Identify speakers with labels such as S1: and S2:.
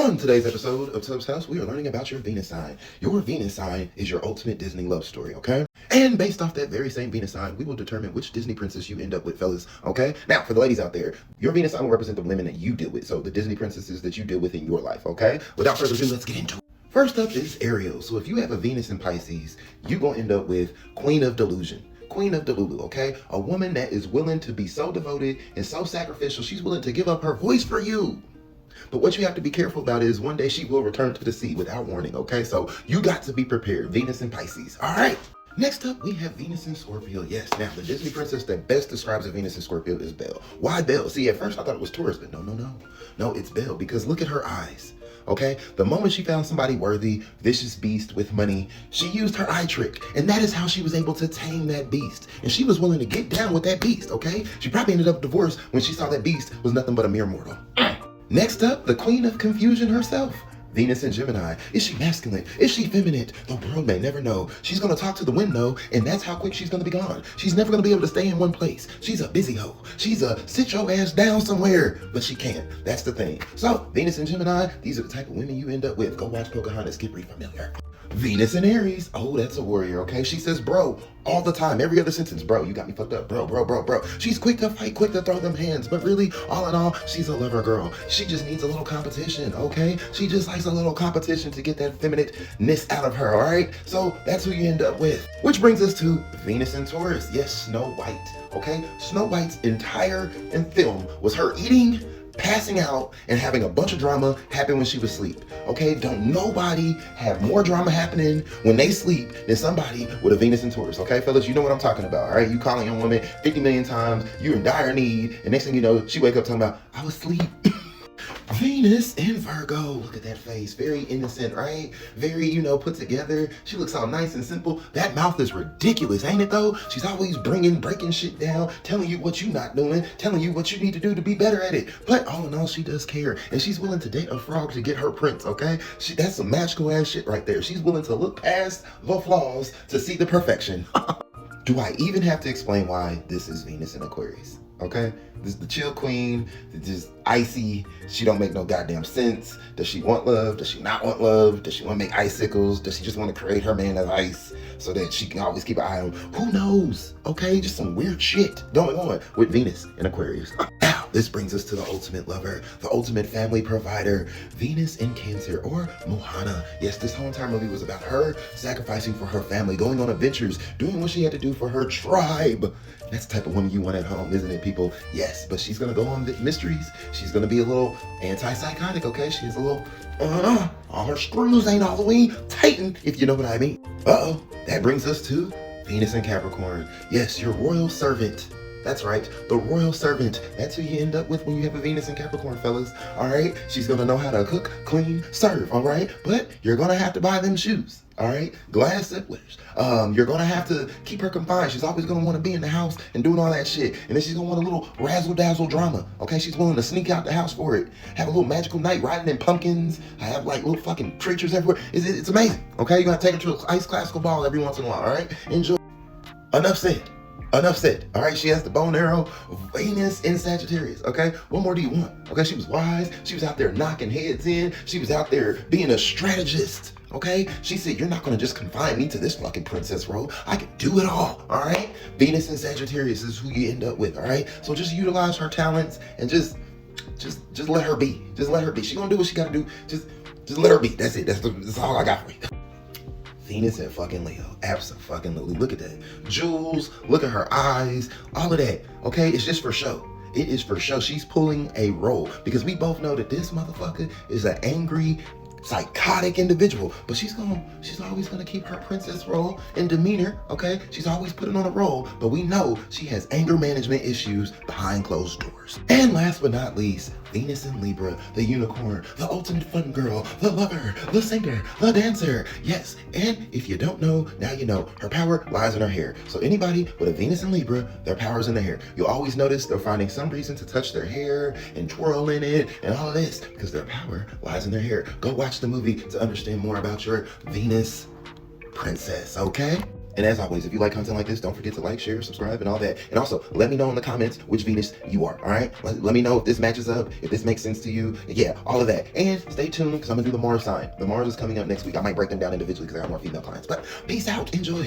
S1: On today's episode of Tubbs House, we are learning about your Venus sign. Your Venus sign is your ultimate Disney love story, okay? And based off that very same Venus sign, we will determine which Disney princess you end up with, fellas, okay? Now, for the ladies out there, your Venus sign will represent the women that you deal with, so the Disney princesses that you deal with in your life, okay? Without further ado, let's get into it. First up is Ariel. So if you have a Venus in Pisces, you're going to end up with Queen of Delusion. Queen of Delulu, okay? A woman that is willing to be so devoted and so sacrificial, she's willing to give up her voice for you. But what you have to be careful about is one day she will return to the sea without warning, okay? So you got to be prepared. Venus in Pisces, all right? Next up, we have Venus in Scorpio. Yes, now the Disney princess that best describes a Venus in Scorpio is Belle. Why Belle? See, at first I thought it was Taurus, but no, it's Belle, because look at her eyes. Okay, the moment she found somebody worthy, vicious beast with money, she used her eye trick, and that is how she was able to tame that beast. And she was willing to get down with that beast, okay? She probably ended up divorced when she saw that beast was nothing but a mere mortal. Next up, the Queen of Confusion herself, Venus in Gemini. Is she masculine? Is she feminine? The world may never know. She's gonna talk to the wind though, and that's how quick she's gonna be gone. She's never gonna be able to stay in one place. She's a busy hoe. She's a sit your ass down somewhere, but she can't. That's the thing. So, Venus in Gemini, these are the type of women you end up with. Go watch Pocahontas, get pretty familiar. Venus in Aries, oh, that's a warrior, okay? She says, bro, all the time, every other sentence, bro, you got me fucked up, bro. She's quick to fight, quick to throw them hands, but really, all in all, she's a lover girl. She just needs a little competition, okay? She just likes a little competition to get that feminine-ness out of her, all right? So that's who you end up with. Which brings us to Venus in Taurus. Yes, Snow White, okay? Snow White's entire film was her eating, passing out, and having a bunch of drama happen when she was asleep. Okay, don't nobody have more drama happening when they sleep than somebody with a Venus in Taurus. Okay, fellas, you know what I'm talking about, all right? You calling your woman 50 million times, you're in dire need, and next thing you know, she wake up talking about, I was asleep. Venus in Virgo, look at that face, very innocent, right? Very, put together. She looks all nice and simple. That mouth is ridiculous, ain't it though? She's always breaking shit down, telling you what you're not doing, telling you what you need to do to be better at it. But all in all, she does care, and she's willing to date a frog to get her prince, okay? That's some magical ass shit right there. She's willing to look past the flaws to see the perfection. Do I even have to explain why this is Venus in Aquarius? Okay, this is the chill queen, just icy. She don't make no goddamn sense. Does she want love? Does she not want love? Does she want to make icicles? Does she just want to create her man of ice so that she can always keep an eye on him? Who knows? Okay, just some weird shit going on with Venus in Aquarius. Now, this brings us to the ultimate lover, the ultimate family provider, Venus in Cancer, or Moana. Yes, this whole entire movie was about her sacrificing for her family, going on adventures, doing what she had to do for her tribe. That's the type of woman you want at home, isn't it, people? Yes, but she's gonna go on mysteries. She's gonna be a little anti-psychotic, okay? She's a little, all her screws ain't all the way tightened, if you know what I mean. Uh-oh, that brings us to Venus in Capricorn. Yes, your royal servant. That's right, the royal servant. That's who you end up with when you have a Venus in Capricorn, fellas. All right, she's gonna know how to cook, clean, serve, all right? But you're gonna have to buy them shoes, all right? Glass slippers. You're gonna have to keep her confined. She's always gonna wanna be in the house and doing all that shit. And then she's gonna want a little razzle-dazzle drama, okay? She's willing to sneak out the house for it. Have a little magical night riding in pumpkins. I have like little fucking creatures everywhere. It's amazing, okay? You're gonna take her to an ice classical ball every once in a while, all right? Enjoy. Enough said, all right? She has the bow and arrow, Venus in Sagittarius, okay? What more do you want? Okay, she was wise. She was out there knocking heads in. She was out there being a strategist, okay? She said, you're not gonna just confine me to this fucking princess role. I can do it all right? Venus in Sagittarius is who you end up with, all right? So just utilize her talents and just let her be. Just let her be. She gonna do what she gotta do. Just let her be. That's it. That's all I got for you. Venus in fucking Leo. Abso-fucking-lutely. Look at that. Jewels. Look at her eyes. All of that. Okay? It's just for show. It is for show. She's pulling a role. Because we both know that this motherfucker is an angry, psychotic individual, but she's always gonna keep her princess role and demeanor, okay? She's always putting on a role, but we know she has anger management issues behind closed doors. And last but not least, Venus in Libra, the unicorn, the ultimate fun girl, the lover, the singer, the dancer. Yes, and if you don't know, now you know. Her power lies in her hair. So anybody with a Venus in Libra, their power's in their hair. You'll always notice they're finding some reason to touch their hair and twirl in it and all of this because their power lies in their hair. Go watch the movie to understand more about your Venus princess, okay? And as always, if you like content like this, don't forget to like, share, subscribe, and all that. And also, let me know in the comments which Venus you are, all right? Let me know if this matches up, if this makes sense to you. Yeah, all of that. And stay tuned, because I'm going to do the Mars sign. The Mars is coming up next week. I might break them down individually because I got more female clients. But peace out. Enjoy.